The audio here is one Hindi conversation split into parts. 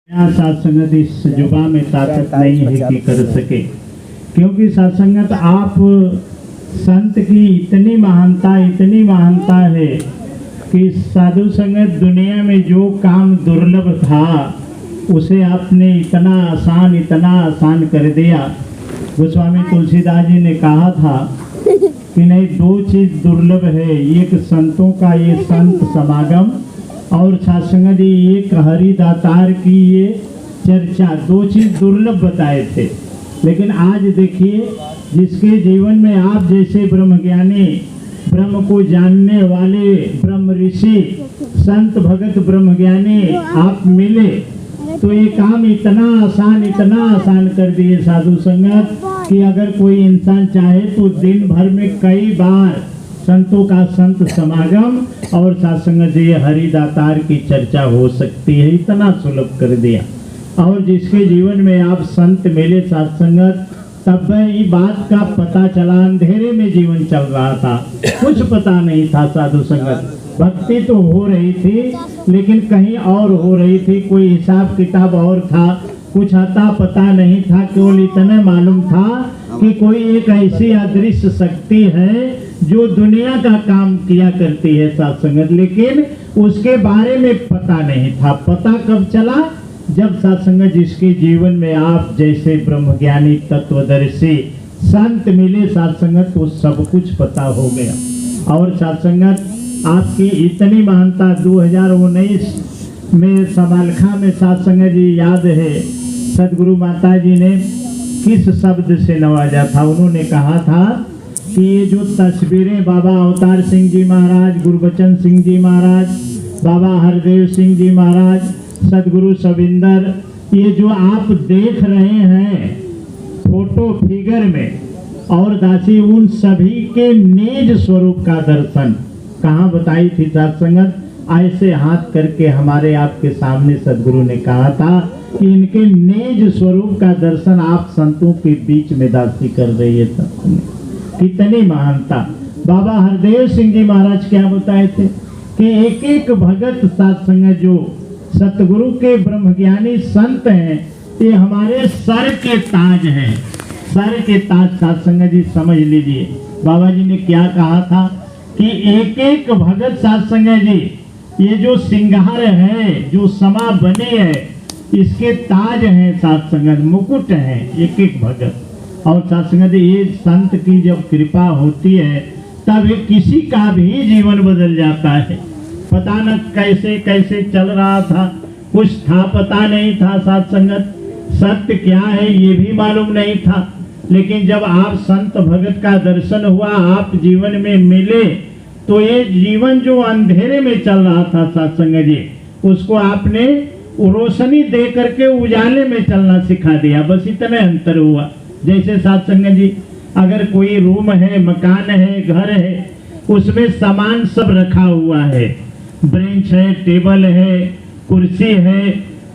सत्संगत इस युवा में ताकत नहीं है कि कर सके, क्योंकि सत्संगत आप संत की इतनी महानता है कि साधु संगत दुनिया में जो काम दुर्लभ था उसे आपने इतना आसान कर दिया। गोस्वामी तुलसीदास जी ने कहा था कि नहीं, दो चीज दुर्लभ है, एक संतों का ये संत समागम और सत्संग एक हरिदातार की ये चर्चा, दो चीज दुर्लभ बताए थे। लेकिन आज देखिए, जिसके जीवन में आप जैसे ब्रह्मज्ञानी, ब्रह्म को जानने वाले ब्रह्म ऋषि, संत भगत ब्रह्मज्ञानी आप मिले, तो ये काम इतना आसान कर दिए साधु संगत कि अगर कोई इंसान चाहे तो दिन भर में कई बार संतों का संत समागम और सत्संग ये हरिदातार की चर्चा हो सकती है, इतना सुलभ कर दिया। और जिसके जीवन में आप संत मिले सत्संगत, तब ये बात का पता चला। अंधेरे में जीवन चल रहा था, कुछ पता नहीं था साधु संगत, भक्ति तो हो रही थी लेकिन कहीं और हो रही थी, कोई हिसाब किताब और था, कुछ आता पता नहीं था। केवल इतना मालूम था कि कोई एक ऐसी अदृश्य शक्ति है जो दुनिया का काम किया करती है सत्संगत, लेकिन उसके बारे में पता नहीं था। पता कब चला? जब सत्संगत जिसके जीवन में आप जैसे ब्रह्मज्ञानी तत्वदर्शी संत मिले सत्संगत, तो सब कुछ पता हो गया। और सत्संगत आपकी इतनी महानता 2019 में समालखा में सत्संगत जी याद है, सदगुरु माता जी ने किस शब्द से नवाजा था। उन्होंने कहा था कि ये जो तस्वीरें बाबा अवतार सिंह जी महाराज, गुरबचन सिंह जी महाराज, बाबा हरदेव सिंह जी महाराज, सदगुरु सविंदर, ये जो आप देख रहे हैं फोटो फिगर में और दासी, उन सभी के निज स्वरूप का दर्शन कहाँ बताई थी सत्संगत? ऐसे हाथ करके हमारे आपके सामने सदगुरु ने कहा था कि इनके निज स्वरूप का दर्शन आप संतों के बीच में दासी कर रही है। सत्संग कितनी महानता। बाबा हरदेव सिंह जी महाराज क्या बताए थे कि एक एक भगत सत्संग जो सतगुरु के ब्रह्मज्ञानी संत हैं, ये हमारे सर के ताज हैं, सर के ताज। सत्संग जी समझ लीजिए, बाबा जी ने क्या कहा था कि एक एक भगत सत्संग जी, ये जो सिंगार है, जो समा बने है, इसके ताज हैं सत्संग, मुकुट है एक एक भगत। और सत्संग ये संत की जब कृपा होती है तब किसी का भी जीवन बदल जाता है। पता न कैसे कैसे चल रहा था, कुछ था पता नहीं था सत्संगत, सत्य क्या है ये भी मालूम नहीं था। लेकिन जब आप संत भगत का दर्शन हुआ, आप जीवन में मिले, तो ये जीवन जो अंधेरे में चल रहा था सत्संग जी, उसको आपने रोशनी दे करके उजाले में चलना सिखा दिया। बस इतने अंतर हुआ। जैसे सत्संग जी, अगर कोई रूम है, मकान है, घर है, उसमें सामान सब रखा हुआ है, बेंच है, टेबल है, कुर्सी है,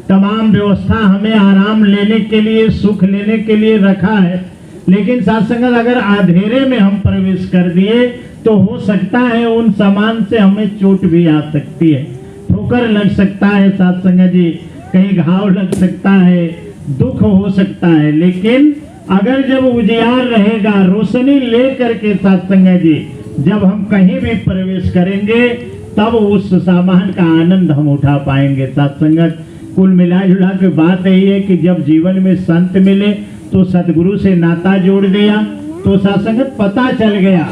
तमाम व्यवस्था हमें आराम लेने के लिए, सुख लेने के लिए रखा है। लेकिन सत्संग अगर अंधेरे में हम प्रवेश कर दिए तो हो सकता है उन सामान से हमें चोट भी आ सकती है, ठोकर लग सकता है सत्संग जी, कहीं घाव लग सकता है, दुख हो सकता है। लेकिन अगर जब उजियार रहेगा, रोशनी ले करके सत्संग जी जब हम कहीं भी प्रवेश करेंगे, तब उस सामान का आनंद हम उठा पाएंगे। सत्संगत कुल मिला जुला के बात यही है कि जब जीवन में संत मिले तो सतगुरु से नाता जोड़ दिया, तो सत्संगत पता चल गया,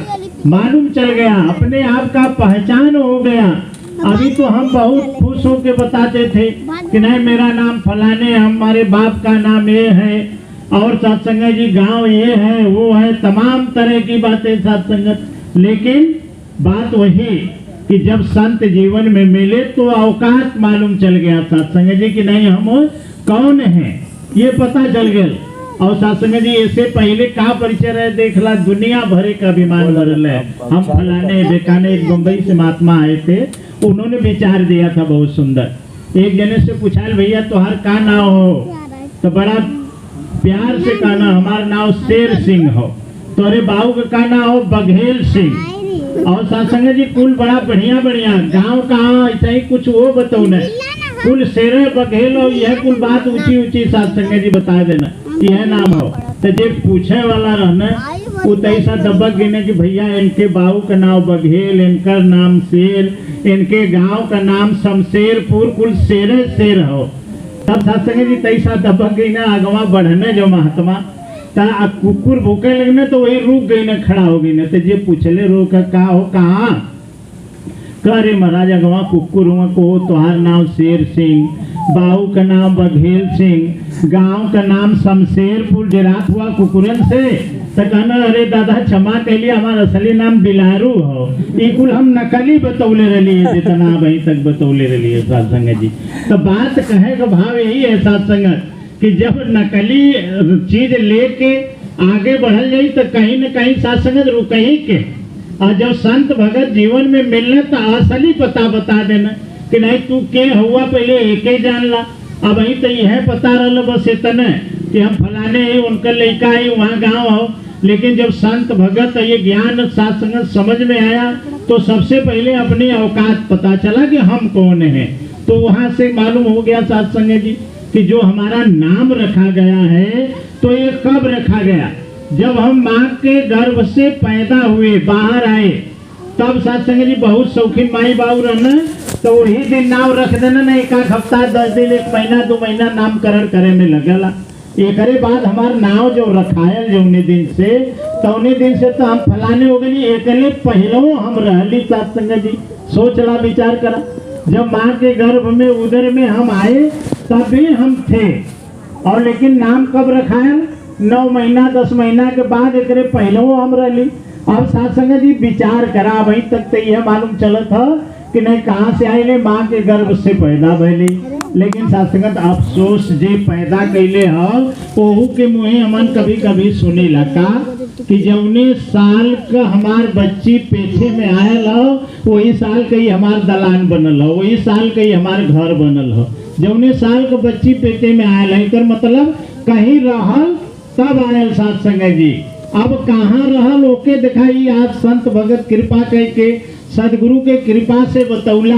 मालूम चल गया, अपने आप का पहचान हो गया। अभी तो हम बहुत खुश होके बताते थे कि नहीं, मेरा नाम फलाने, हमारे बाप का नाम ये है, और सत्संग जी गांव ये है, वो है, तमाम तरह की बातें सत्संगत। लेकिन बात वही कि जब संत जीवन में मिले तो अवकाश मालूम चल गया सत्संग जी कि नहीं, हम कौन हैं ये पता चल गया। और सत्संग जी इससे पहले का परिचय रहे, देखला दुनिया भरे का अभिमान भरल है, हम फलाने बेकाने। एक बम्बई से महात्मा आए थे, उन्होंने विचार दिया था बहुत सुंदर। एक जने से पूछा, भैया तुहार का नाम हो? तो बड़ा प्यार से कहना, हमारा नाम शेर सिंह हो। तो अरे बाबू का कहना हो बघेल सिंह। और सत्संग जी कुल बड़ा बढ़िया बढ़िया गांव का ऐसा ही कुछ वो बताओ न, कुल शेरे बघेल और यह कुल बात ऊंची ऊंची साथ संगत जी बता देना यह नाम हो। तो जे पूछे वाला रहना वो तैसा दबक गिने कि भैया इनके बाऊ का नाम बघेल, इनका नाम शेर, इनके गांव का नाम शमशेरपुर, कुल शेरे शेर हो। तब साथ संगत जी तैसा दबक गई ना आगवा बढ़ने जो महात्मा ता कुकुर भूखे लगने तो वही रुक गई ना, खड़ा हो गई ना। तो जे पूछले रो का हो कहाँ करे महाराज अगवा कुकुर हुआ को तुहार नाम शेर सिंह, बाऊ का नाम बघेल सिंह, गांव का नाम शमशेरपुर, जरात हुआ कुकुरन से। तो कहना अरे दादा क्षमा के लिए हमारा असली नाम बिलारू हो, ये कुल हम नकली बतौले रही है जितना अभी तक बतौले रही है साथ संगत जी। तो बात कहे का भाव यही है साथ संगत कि जब नकली चीज लेके आगे बढ़ल जाई तो कहीं न कहीं साथ संगत रुकही के, और जब संत भगत जीवन में मिलने तो असली पता बता देना कि नहीं तू के हुआ पहले एके जान ला। अब यही तो यह पता रहा बस इतना कि हम फलाने ही उनका लड़का ही वहाँ गाँव हो। लेकिन जब संत भगत ये ज्ञान साथ संगत समझ में आया तो सबसे पहले अपनी औकात पता चला कि हम कौन हैं। तो वहाँ से मालूम हो गया साथ संगत जी कि जो हमारा नाम रखा गया है तो ये कब रखा गया, जब हम माँ के गर्भ से पैदा हुए बाहर आए तब साथ संगत जी बहुत शौकीन माई बाबू रहना तो वही दिन नाम रख देना ना, एक हफ्ता 10 दिन 1 महीना 2 महीना नामकरण करे में लगेला। एक बाद हमार नाव जो रखायल जो उन्हीं दिन से तो उन्हीं दिन से तो हम फलाने हो गई एकले पहलो हम रहली साथ संगत जी। सोचला विचार करा जब माँ के गर्भ में उदर में हम आए तभी हम थे, और लेकिन नाम कब रखायल 9 महीना 10 महीना के बाद एक पहलो हम रही। अब साथ संगत जी विचार करा अभी तक तो यह मालूम चलत था कि नहीं कहाँ से आए माँ के गर्भ से पैदा भैली। लेकिन साथ संगत अफसोस जे पैदा कैले हो ओहू के मुँहे हमन कभी कभी सुने लगा कि जौने साल का हमार बच्ची पेटे में आयल हो वही साल का ही हमार दलान बनल हो, वही साल का ही हमार घर बनल हो। जौने साल का बच्ची पेटे में आयल है कर मतलब कहीं रहल तब आयल साथ संगत जी। अब कहाँ रहल ओके दिखाई आज संत भगत कृपा करके सदगुरु के कृपा से बतौला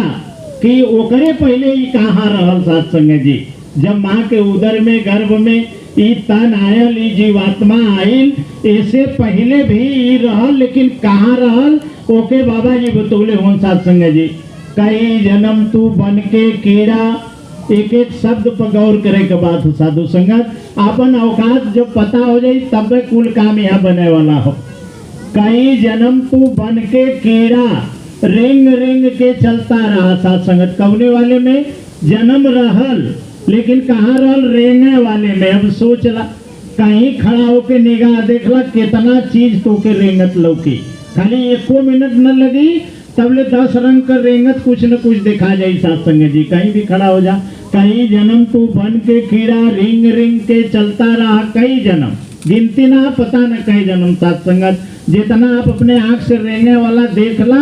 कि ओकरे पहले ही कहाँ रहल साथ संगत जी। जब माँ के उदर में गर्भ में ई तन आयल ई जीवात्मा आयल ऐसे पहले भी ई रहल, लेकिन कहाँ रहल ओके बाबा जी बतौले हो साथ संगत जी। कई जन्म तू बन के कीड़ा, एक एक शब्द पर गौर करे के बात हो साधु संगत। अपन औकात जब पता हो जाए तब कुल काम यहाँ बने वाला हो। कई जन्म तू बन के कीड़ा रिंग रिंग के चलता रहा साथ संगत। कवने वाले में जन्म रहल लेकिन कहाँ रहल रेंगे वाले में। अब सोच ला कहीं खड़ा होके निगाह देखला कितना चीज तो के रेंगत लौकी, खाली 1 मिनट न लगी तबले 10 रंग का रेंगत कुछ न कुछ दिखा जाए साथ संगत जी। कहीं भी खड़ा हो जा कई जन्म तू बन के कीड़ा रिंग रिंग के चलता रहा, कई जन्म गिनती ना पता न कई जन्म साथ संगत। जितना आप अपने आँख से रेंगे वाला देखला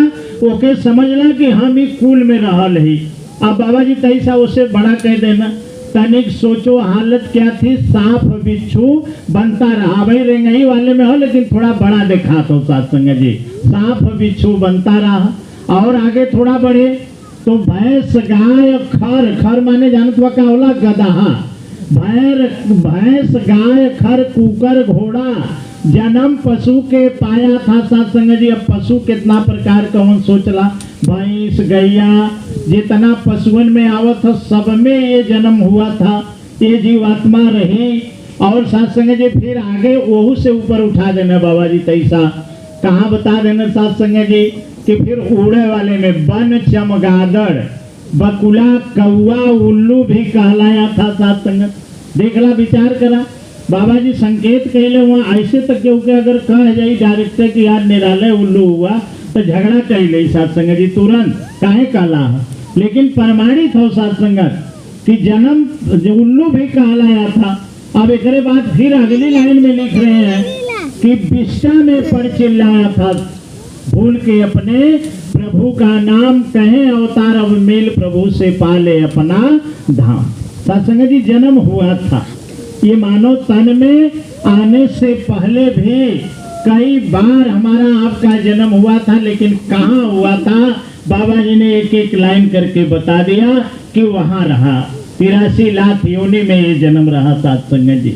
ओके समझला कि हम ही कुल में रहल ही। अब बाबा जी तैसा उससे बड़ा कह देना तनिक सोचो हालत क्या थी, सांप बिच्छू बनता रहा। भाई रेंगई वाले में हो लेकिन थोड़ा बड़ा देखा तो साथ संगत जी सांप बिच्छू बनता रहा। और आगे थोड़ा बढ़े तो भैंस गाय खर, खर माने जानत हुआ क्या होला गदहा, भैंस गाय खर कुकर घोड़ा जन्म पशु के पाया था साथ संगत जी। अब पशु कितना प्रकार का हम सोचला भैंस गैया जितना पशुओं में आवत था सब में ये जन्म हुआ था, ये जीवात्मा रही। और साथ संगत जी फिर आगे ओहू से ऊपर उठा देना बाबा जी तैसा कहाँ बता देना साथ संगत जी कि फिर उड़े वाले में बन चमगादड़ बकुला कौआ उल्लू भी कहलाया था साथ संगत। देखला विचार करा बाबा जी संकेत कहले वहाँ ऐसे तक क्योंकि अगर कह जाई डायरेक्ट कि यार निरालय उल्लू हुआ तो झगड़ा कहले साथ संगत जी तुरंत काहे कहला है। लेकिन प्रमाणित हो साथ संगत कि जन्म उल्लू भी कहलाया था। अब एक बाद फिर अगली लाइन में लिख रहे हैं कि बिस्टा में पड़ चिल्लाया था भूल के अपने प्रभु का नाम कहे अवतार अब मेल प्रभु से पाले अपना धाम। साथ संगत जी जन्म हुआ था ये मानव तन में आने से पहले भी कई बार हमारा आपका जन्म हुआ था, लेकिन कहाँ हुआ था बाबा जी ने एक एक लाइन करके बता दिया कि वहाँ रहा, 83 लाख योनि में ये जन्म रहा साथ संगत जी।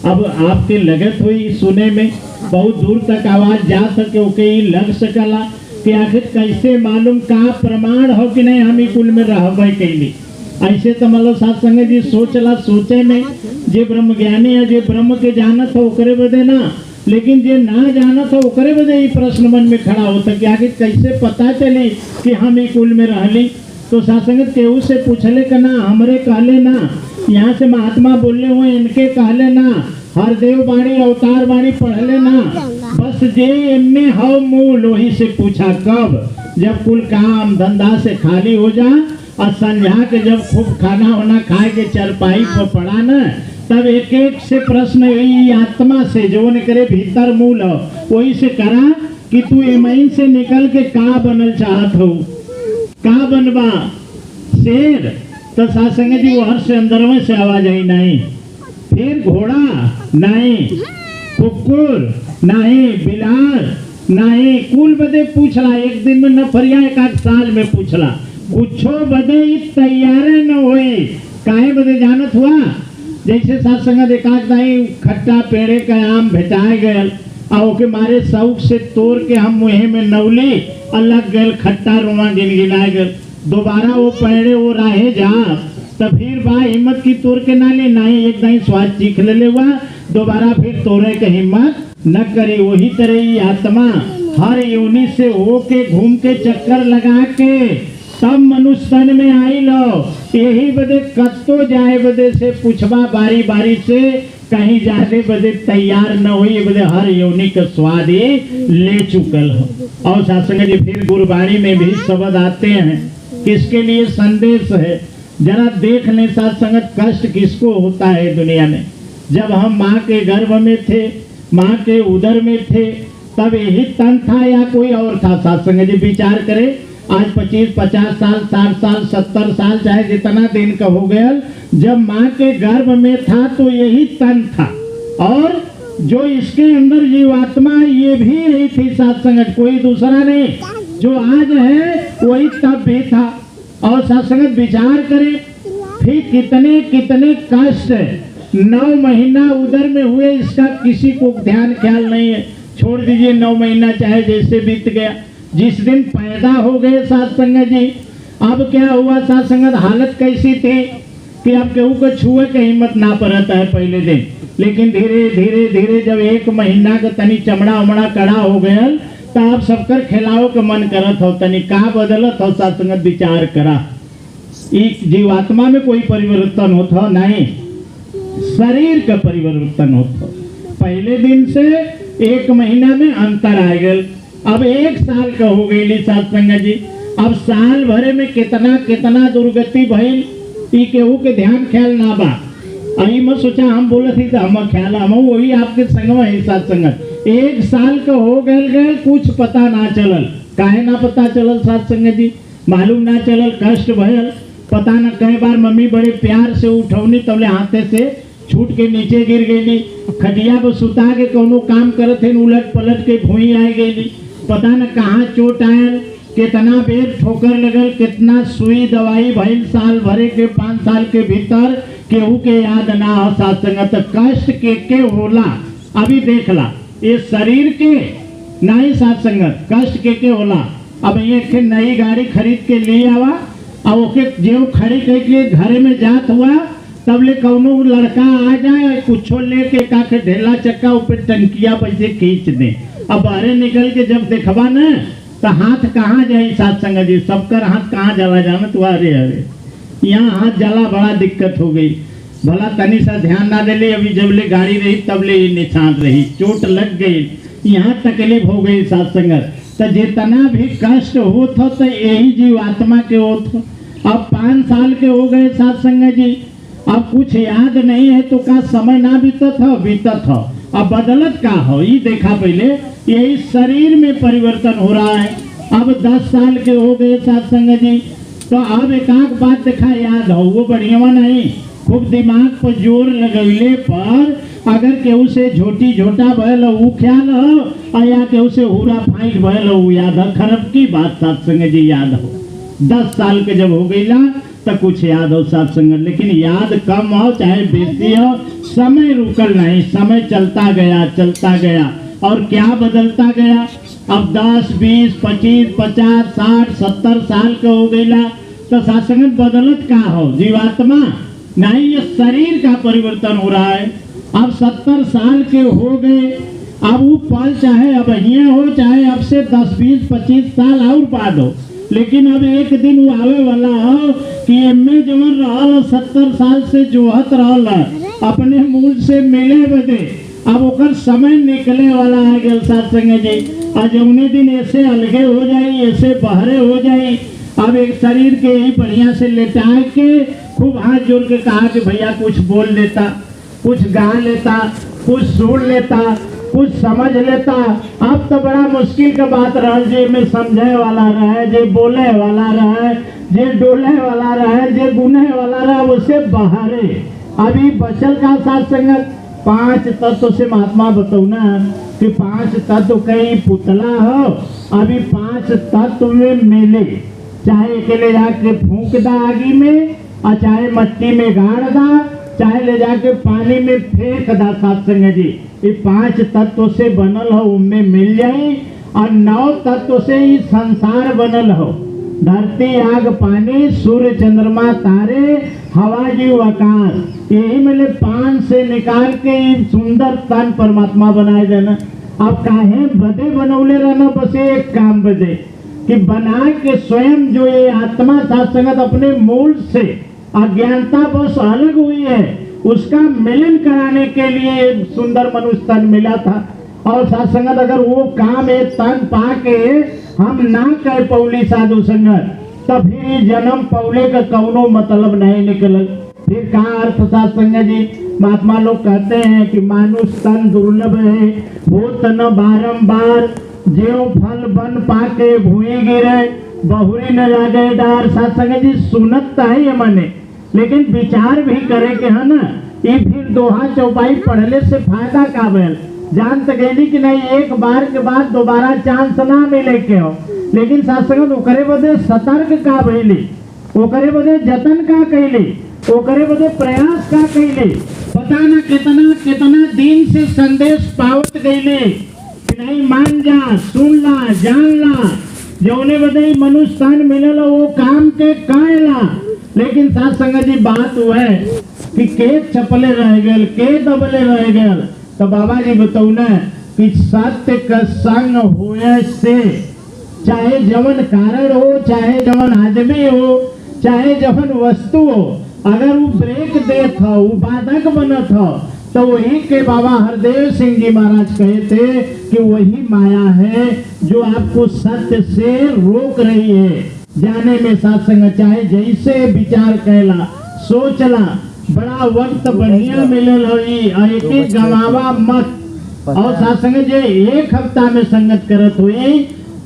अब आपके लगत हुई सुने में, बहुत दूर तक आवाज जा सके ओके ही लग सकला कि आखिर कैसे मालूम का प्रमाण हो कि नहीं हम कुल में रहबे कैली। ऐसे तो मतलब साथ संगत जी सोचला, सोचे में जे ब्रह्म ज्ञानी है, जे ब्रह्म के जानत हो ओकरे बदे ना, लेकिन जे ना जानत हो ओकरे बदे ही प्रश्न मन में खड़ा होता कि आखिर कैसे पता चली कि हम ही कुल में रहली। तो साथ संगत केहू से पूछले का ना, हमरे कहले ना, यहाँ से महात्मा बोले हुए इनके कहले ना, हर देव वाणी अवतार वाणी पढ़ले ना, बस जे इनमें हो मूल वही से पूछा कब, जब कुल काम धंधा से खाली हो जा और संध्या के जब खूब खाना वाना खाए के चरपाई पर पड़ा न, तब एक एक से प्रश्न यही आत्मा से जो ने करे भीतर मूल हो वही से करा कि तू एमइन से निकल के का बनल चाहत हो, का बनबा शेर। तो साथ संगत जी वो हर से अंदर में से आवाज आई नहीं, फिर घोड़ा नहीं, कुकुर नहीं, बिलार नहीं, कुल बदे पूछला। एक दिन में न फरिया एक आध साल में पूछला, कुछो बदे तैयार न होई, काहे बदे जानत हुआ। जैसे साथ संगत एक आध दाई खट्टा पेड़े का आम भेटाए गयल और ओके मारे शौक से तोड़ के हम मुहे में नवली अलग गल खट्टा रोमा गिनगिनाए गल, दोबारा वो पेड़े वो राहे जा तब फिर बा हिम्मत की तोड़ के ना ले, नहीं एक दाई स्वाद चीख ले हुआ, दोबारा फिर तोड़े के हिम्मत न करे। वही तरह ही आत्मा हर योनि से होके घूम के चक्कर लगा के तब मनुष्य तन में आई लो, यही बदे कत्तो जाए बदे से पूछबा बारी बारी से, कहीं जाने बदे तैयार न हो, ये बदे हर योनि का स्वाद ही ले चुकल हो। और साथ संगत जी फिर गुरबाणी में भी शब्द आते हैं, किसके लिए संदेश है, जरा देख ले साथ संगत कष्ट किसको होता है दुनिया में। जब हम माँ के गर्भ में थे, माँ के उदर में थे, तब यही तन था या कोई और था। साथ संगत जी विचार करे, आज 25, 50 साल, 60 साल, 70 साल चाहे जितना दिन का हो गया, जब माँ के गर्भ में था तो यही तन था, और जो इसके अंदर जीवात्मा ये भी यही थी साथ संगत, कोई दूसरा नहीं। जो आज है वही तब भी था। और साथ संगत विचार करें फिर कितने कितने कष्ट 9 महीना उधर में हुए, इसका किसी को ध्यान ख्याल नहीं है। छोड़ दीजिए 9 महीना चाहे जैसे बीत गया, जिस दिन पैदा हो गए साथ संगत जी, अब क्या हुआ साथ संगत, हालत कैसी थी कि अब केहू को छुए के हिम्मत ना पड़ता है पहले दिन, लेकिन धीरे धीरे धीरे जब 1 महीना का तनी चमड़ा उमड़ा कड़ा हो गया तो आप सबकर खिलाओ के मन करत हो, तनी का बदलत हो साथ संगत विचार करा। इस जीवात्मा में कोई परिवर्तन होता नहीं, शरीर का परिवर्तन होता। पहले दिन से 1 महीना में अंतर आ गया, अब 1 साल का हो गई साथ संगत जी। अब साल भरे में कितना कितना दुर्गति भइल, ई केहू के ध्यान ख्याल ना बा। आई मैं सोचा हम बोले थी तो हम ख्याल हम वही आपके संग में साथ संगत। 1 साल का हो गए कुछ पता ना चलल, काहे ना पता चलल साथ संगत जी, मालूम ना चलल, कष्ट भयल, पता न कई बार मम्मी बड़े प्यार से उठौनी तबले हाथे से छूट के नीचे गिर गई, खटिया पर सुता के कोनो काम करत है उलट पलट के भूई आ गई, पता न कहाँ चोट आयल, कितना बेर ठोकर लगल, कितना सुई दवाई भइल, साल भरे के 5 साल के भीतर केहू के याद ना हो साथ संगत। कष्ट के होला अभी देखला, ये शरीर के नहीं साथ संगत, कष्ट के होला। अब ये नई गाड़ी खरीद के लिए आवा और ओके जो खड़ी करके घर में जात हुआ, तब ले कौनो लड़का आ जाए कुछ लेके का ढेला चक्का ऊपर टंकिया पैसे खींच दे, अब बाहर निकल के जब देखबा न तो हाथ कहाँ जाए साथ संगत जी, सबकर हाथ कहाँ जला जाना तो अरे अरे यहाँ हाथ जला, बड़ा दिक्कत हो गई। भला तनी सा ध्यान ना दे, अभी जब ले गाड़ी रही तब ले निशान रही, चोट लग गई, यहाँ तकलीफ हो गई साथ संगत। तो जितना भी कष्ट होत हो तो यही जीवात्मा के होत हो। अब 5 साल के हो गए साथ संगत जी, अब कुछ याद नहीं है तो का समय ना बीतत हो, अब बदलत का हो ये देखा पहले, यही शरीर में परिवर्तन हो रहा है। अब 10 साल के हो गए साथ संगत जी, तो अब एक बात देखा याद हो, वो बढ़िया नहीं, खूब दिमाग पर जोर लगैले पर अगर केहू से झोटी झोटा भयल ऊ ख्याल हो, या केहू से हुरा फाइट भयल ऊ याद हो, खरब की बात साथ संगत जी याद हो। 10 साल के जब हो गई तो कुछ याद हो साथ संगत, लेकिन याद कम हो चाहे बेसी हो, समय रुकल नहीं, समय चलता गया और क्या बदलता गया। अब 10, 20, 25, 50, 60, 70 साल का हो गया तो साथ संगत बदलत का हो जीवात्मा नहीं, ये शरीर का परिवर्तन हो रहा है। अब 70 साल के हो गए, अब वो पल चाहे अब यहाँ हो चाहे अब से 10, 20, 25 साल और बाद हो, लेकिन अब एक दिन वो आवे वाला हो कि एमे जवन रहल 70 साल से जोहत रहल अपने मूल से मिले बदे, अब ओकर समय निकले वाला है गल साथ संगे जी। आज उन्हीं दिन ऐसे अलगे हो जाए, ऐसे बहरे हो जाए। अब एक शरीर के यही बढ़िया से लेटा के खूब हाथ जोड़ के कहा कि भैया कुछ बोल लेता, कुछ गा लेता, कुछ सुन लेता, कुछ समझ लेता। अब तो बड़ा मुश्किल का बात रहा, जे में समझे वाला रहे, जे बोले वाला रहे, जे डोले वाला रहे, जे गुने वाला रहे, उसे बहारे। अभी बचल का साथ संगत 5 तत्व से महात्मा बताऊ ना कि 5 तत्व कई पुतला हो, अभी 5 तत्व में मिले, चाहे अकेले जाके फूंक दा आगी में, और चाहे मट्टी में गाड़ दा, चाहे ले जाके पानी में फेंक दा साथ संग जी। ये 5 तत्व से बनल हो, उनमें मिल जाए। और 9 तत्व से ही संसार बनल हो, धरती, आग, पानी, सूर्य, चंद्रमा, तारे, हवा, जीव, आकाश, यही मिले 5 से निकाल के सुंदर तन परमात्मा बनाए देना। अब काहे बदे बनौले रहना, बस एक काम बदे कि बना के स्वयं जो ये आत्मा साथ संगत अपने मूल से अज्ञानता बस अलग हुई है, उसका मिलन कराने के लिए एक सुंदर मनुष्य तन मिला था। और साथ संगत अगर वो काम एक तन पाके हम ना कर पौली साधु संगत, तो फिर जन्म पौले का कौनो मतलब नहीं निकल। फिर कहा अर्थ साथ संगत जी, महात्मा लोग कहते हैं कि मानुष तन दुर्लभ है, वो तन बारंबार, जेव फल बन पाके भूई गिरे, बहुरी न लागे डार। साथ संगत जी सुनत है मने, लेकिन विचार भी करे के है ना। ये फिर दोहा चौपाई पढ़ले से फायदा का भेल, जान सकेली कि नहीं एक बार के बाद दोबारा चांस ना मिले के हो, लेकिन साथ संगत ओकरे बदे सतर्क का भइली, ओकरे बदे जतन का कैली, ओकरे बदे प्रयास का कैली। पता न कितना कितना दिन से संदेश पावत गईले कि नहीं मान जा, सुन ला, जान ला, जौने बदे मनुष्य तन मिलल वो काम के कायला। लेकिन साथ संगत जी बात वो है कि के चपले रह गए, के दबले रह गए। तो बाबा जी बताऊ ना कि सत्य का संग होए से चाहे जवन कारण हो, चाहे जवन आदमी हो, चाहे जवन वस्तु हो, अगर वो ब्रेक देत हो, वो बाधक बनत हो, तो वही के बाबा हरदेव सिंह जी महाराज कहे थे कि वही माया है जो आपको सत्य से रोक रही है जाने में। साथ संग चाहे जैसे विचार कहला सोचला, बड़ा वक्त बढ़िया मिलल हो, एक गवावा मत। और साथ संग जो 1 हफ्ता में संगत करत हुई,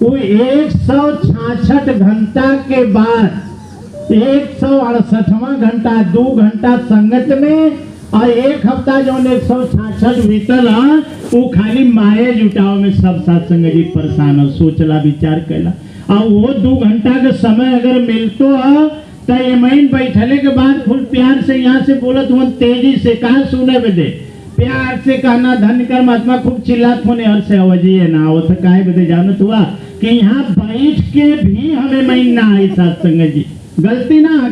वो 166 घंटा के बाद 168वां घंटा 2 घंटा संगत में, और 1 हफ्ता जो 166 बीतल है वो खाली माये जुटाव में सब साथ संग जी परेशान हो, सोचला विचार कैला। और वो 2 घंटा का समय अगर मिलतो है तो एमैन बैठले के बाद फुल प्यार से यहाँ से बोलत हुआ, तेजी से कहा सुने बदे, प्यार से कहना धन्य कर महात्मा खूब चिल्लात होने हर से अवजिए ना हो, तो काहे बदे जानत हुआ कि यहाँ बैठ के भी हमें मैन ना आई साथ संग जी, गलती ना आ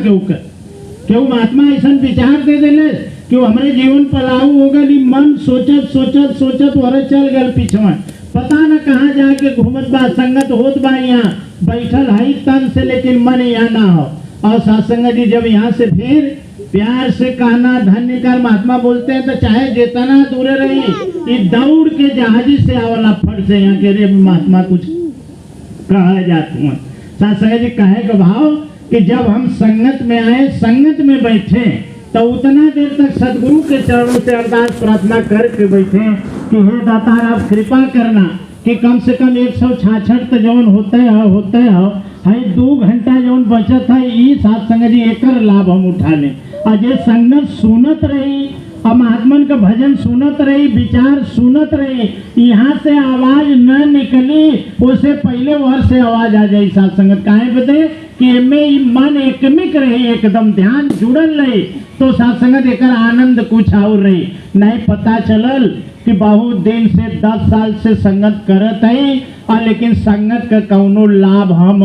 क्यों महात्मा ऐसा विचार दे देले कि हमारे जीवन पलाऊ हो गई, मन सोचत सोचत सोचत वह चल गए पीछवा, पता न कहाँ जाके घूमत बा, संगत होत बा, यहाँ बैठल है तन से, लेकिन मन यहाँ ना हो। और सत्संग जी जब यहाँ से फिर प्यार से कहना धन्य कर महात्मा बोलते हैं, तो चाहे जितना दूरे रही, ये दौड़ के जहाजी से आवला फट से यहाँ के रे महात्मा कुछ कहा जाते हैं। सत्संग जी कहे का भाव कि जब हम संगत में आए, संगत में बैठे, तो उतना देर तक सदगुरु के चरणों से अरदास प्रार्थना करके बैठे कि हे दातार आप कृपा करना कि कम से कम 166 तो जवन होते हो है 2 घंटा जवन बचत है, ये साथ संग जी एकर लाभ हम उठा लें। और जे संगत सुनत रही अब महात्मन का भजन सुनत रही, विचार सुनत रही, यहाँ से आवाज न निकली उससे पहले वह से आवाज आ जाए साथ संगत। काहे बदे कि एमें मन एकमिक रही, एकदम ध्यान जुड़ल रही, तो साथ संगत एक आनंद कुछ और रही। नहीं पता चलल कि बहुत दिन से 10 साल से संगत करत है और लेकिन संगत का कौनो लाभ हम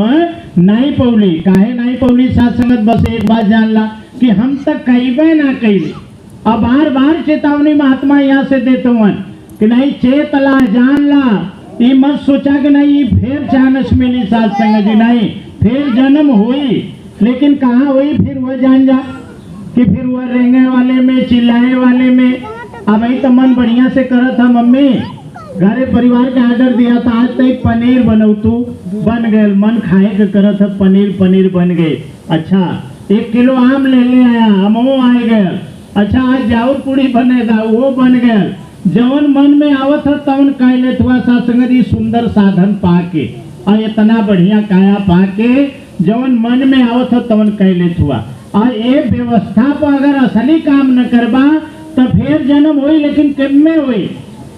नहीं पौली। काहे नहीं पौली साथ संगत? बस एक बात जान ला कि हम तक कईबे ना कैली। अब बार बार चेतावनी महात्मा यहाँ से देते हैं कि नहीं चेत ला, जान ला, ये मत सोचा कि नहीं फिर चांस मिली साथ संगत जी, नहीं फिर जन्म हुई, लेकिन कहाँ हुई फिर वह जान जा कि फिर वह रेंगे वाले में, चिल्लाए वाले में। अब ही तो मन बढ़िया से करा था, मम्मी घरे परिवार के ऑर्डर दिया था, आज तक पनीर बनऊ, तू बन गए, मन खाए के करा था, पनीर बन गए। अच्छा 1 किलो आम ले आया, हमो आ गए। अच्छा आज जाऊर पूड़ी बनेगा, वो बन गया। जवन मन में आवत है तवन कह लेत हुआ साथ संगत, ये सुंदर साधन पाके और इतना बढ़िया काया पाके जवन मन में आवत है तवन कह लेत हुआ। और ये व्यवस्था पर अगर असली काम न करबा तो फिर जन्म हुई, लेकिन कब में हुई?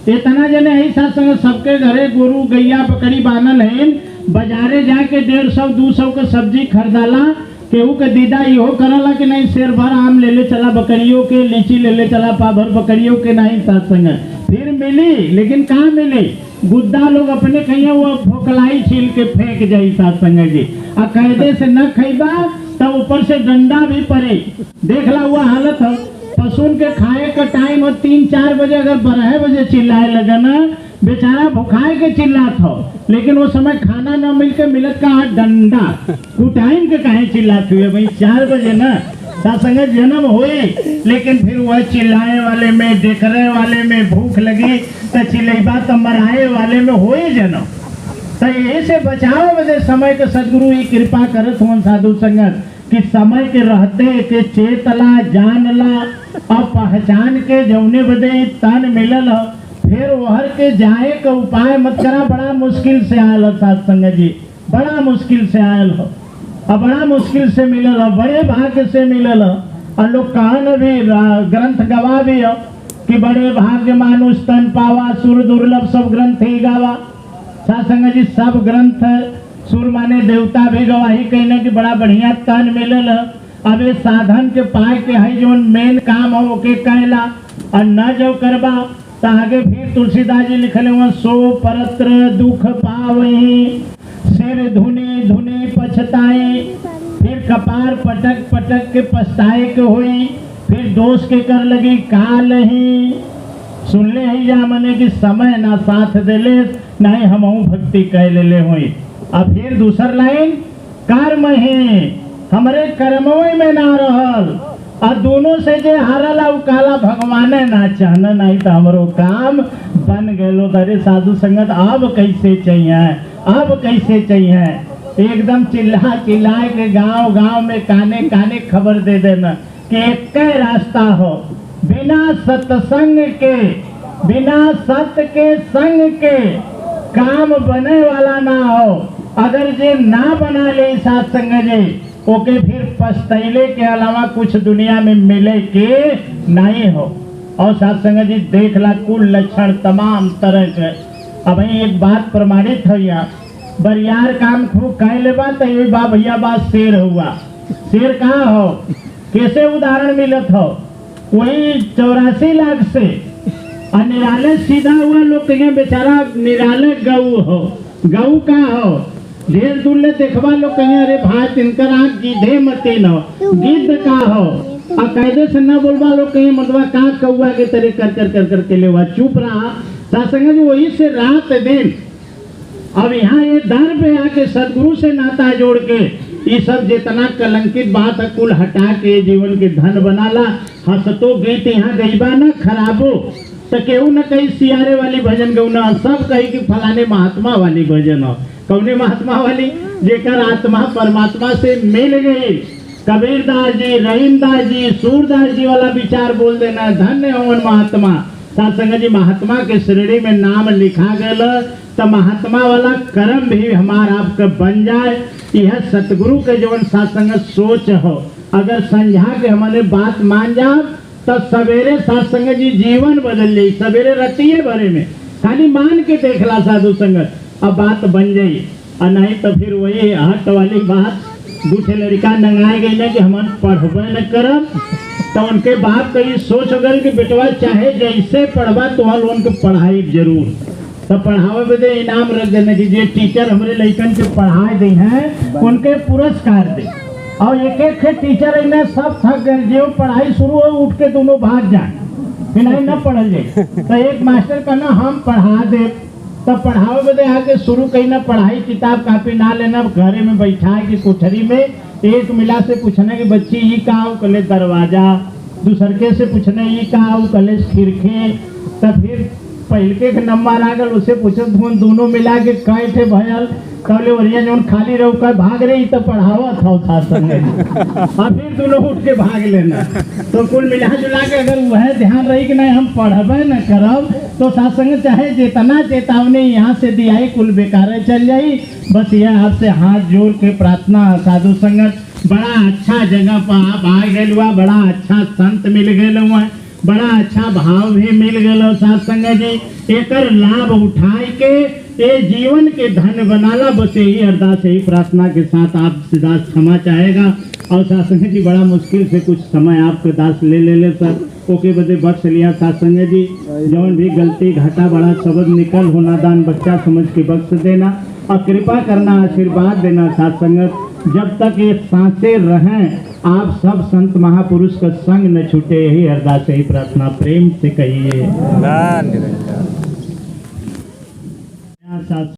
इतना जने है साथ संगत, सबके घरे गोरू गैया बकरी बानल है, बाजारे जाके 150-200 का सब्जी खरीदाला, केहू के दीदा इहो करला कि नहीं शेर भर आम ले ले चला बकरियों के, लीची ले ले चला पा भर बकरियों के, नहीं साथ संगत फिर मिली, लेकिन कहाँ मिली? गुद्दा लोग अपने कहिए वो फोकलाई छील के फेंक जाई साथ संगत जी। और कायदे से न खैबा तब ऊपर से डंडा भी पड़े। देखला हुआ हालत है, पशुन के खाए का टाइम हो 3-4 बजे, अगर 12 बजे चिल्लाए लगना, बेचारा भुखाए के चिल्लात हो, लेकिन वो समय खाना न मिल के मिलत का डंडा टाइम के काहे चिल्लात हुए भाई 4 बजे ना संगत जन्म हुए, लेकिन फिर वह चिल्लाए वाले में, देखने वाले में भूख लगी तो चिल्लाइबा तो मराए वाले में हुए जन्म। तो यही से बचाव वजह समय के सदगुरु ही कृपा करत हुआ साधु संगत कि समय के रहते के चेतला, जानला और पहचान के जौने बदे तन मिलल हो, फिर वहर के जाए का उपाय मत करा। बड़ा मुश्किल से आयल हो साथ संगत जी, बड़ा मुश्किल से आयल हो और बड़ा मुश्किल से मिलल हो, बड़े भाग्य से मिलल हो। और लोग कहन भी ग्रंथ गवा भी हो कि बड़े भाग्य मानुष तन पावा, सुर दुर्लभ सब ग्रंथ ही गावा। साथ संगत जी सब ग्रंथ सुर माने देवता भी गवाही कहने की बड़ा बढ़िया तन मिलल है। अब ये साधन के पाए के है जो मेन काम हो के कहला, और न जो करबा तो आगे फिर तुलसीदास जी लिखले हुआ, सो परत्र दुख पावही, सिर धुनी धुनी पछताए, फिर कपार पटक पटक के पछताए के हुई, फिर दोष के कर लगी काल ही। सुन ले ही जा मने कि समय ना साथ देले, नहीं हमहू भक्ति कह ले हुई। अब फिर दूसर लाइन, कर्म है हमरे कर्मों में ना रहल, और दोनों से जे हारला उ काला भगवाने ना चाहना, नहीं तो हमरो काम बन गेलो। अरे साधु संगत अब कैसे चाहिए, अब कैसे चाहिए? एकदम चिल्ला चिल्ला के गांव गांव में काने काने खबर दे देना कि एक रास्ता हो, बिना सत्संग के, बिना सत्य के संग के काम बने वाला ना हो। अगर जे ना बना ले साथ संग जी, ओके फिर पछतैले के अलावा कुछ दुनिया में मिले के नहीं हो। और साथ संग जी देख ला कुल लक्षण तमाम तरह के। अब एक बात प्रमाणित हो, या बरियार काम खूब कह ले बात ये बा भैया बात शेर हुआ। शेर कहाँ हो, कैसे उदाहरण मिलत हो? वही 84 लाख से और निराले सीधा हुआ लोग कहें बेचारा निराले गऊ हो। गऊ का हो ढेर दूर ले देखवा लोग कहें अरे भाई तिनकर आँख गिद्धे मते न गिद्ध का हो। और कायदे से न बोलवा लोग कहें मतलब का कौआ के तरह कर कर कर कर के लेवा चुप रहा। सासंग जी वही से रात दिन अब यहाँ ये दर पे आके सदगुरु से नाता जोड़ के ये सब जितना कलंकित बात है कुल हटा के जीवन के धन बनाला। हंसतो गीत यहाँ गईबा न खराबो तो केहू न कहीं सियारे वाली भजन गऊ न सब कही कि फलाने महात्मा वाली भजन हो। कौने महात्मा वाली? जेकर आत्मा परमात्मा से मिल गई। कबीरदास जी, रहीमदास जी, सूरदास जी वाला विचार बोल देना धन्य होवन महात्मा। सत्संग जी महात्मा के श्रेणी में नाम लिखा गया तो महात्मा वाला कर्म भी हमारा आपका बन जाए। यह सतगुरु के जीवन सत्संग सोच हो। अगर समझा के हमारे बात मान जाओ तो तो सवेरे साथ संगत जी जीवन बदल जाई, सवेरे रतिये भरे में खाली मान के देखला साधु संगत, अब बात बन जाई। और नहीं तो फिर वही हट वाली बात, दूसरे लड़का नंगाए गई ना कि हम पढ़बे न करब, तो उनके बाप कहीं सोच गल कि बेटवा चाहे जैसे पढ़वा तो उनके पढ़ाई जरूर, तो पढ़ावे बदे इनाम रख देना कि जे टीचर हमारे लड़कन के पढ़ाए दी हैं उनके पुरस्कार दे। और एक एक टीचर इन्हें सब थक गए, जो पढ़ाई शुरू हो उठ के दोनों भाग जाए, फिर नहीं न पढ़ल जाए। तो एक मास्टर कहना हम पढ़ा दे, तो पढ़ावे बदे आके शुरू कही ना पढ़ाई, किताब कापी ना लेना, घरे में बैठा के कोठरी में एक मिला से पूछना कि बच्ची ये कहा, कले दरवाजा, दूसरके से पूछना ये कहा, कले खिड़की, तो फिर पहलके के नंबर आ गल उसे पूछो दोनों मिला के कहे थे भयल, तबले वरिया जो खाली रहो कहे भाग रही तो पढ़ावा था साथ संगे और फिर दोनों उठ के भाग लेना। तो कुल मिला जुला के अगर वह ध्यान रही कि नहीं हम पढ़बे न करब तो साथ संगे चाहे जितना चेतावनी यहाँ से दिया कुल बेकार चल जाई। बस यह आपसे हाथ जोड़ के प्रार्थना साधु संगत, बड़ा अच्छा जगह पर आप आ गए हुआ, बड़ा अच्छा संत मिल गए हुआ, बड़ा अच्छा भाव भी मिल गया साथ संगत जी, एकर लाभ उठाए के ये जीवन के धन बनाला। बस यही अरदास यही प्रार्थना के साथ आपसे दास क्षमा चाहेगा। और साथ संगत जी बड़ा मुश्किल से कुछ समय आपके दास ले सर, ओके बदे बख्श लिया साथ संगत जी, जौन भी गलती घाटा बड़ा शब्द निकल होना दान बच्चा समझ के बख्श देना और कृपा करना आशीर्वाद देना साथ संगत। जब तक ये सांसें रहें आप सब संत महापुरुष का संग न छूटे, यही अरदास यही प्रार्थना प्रेम से कहिए।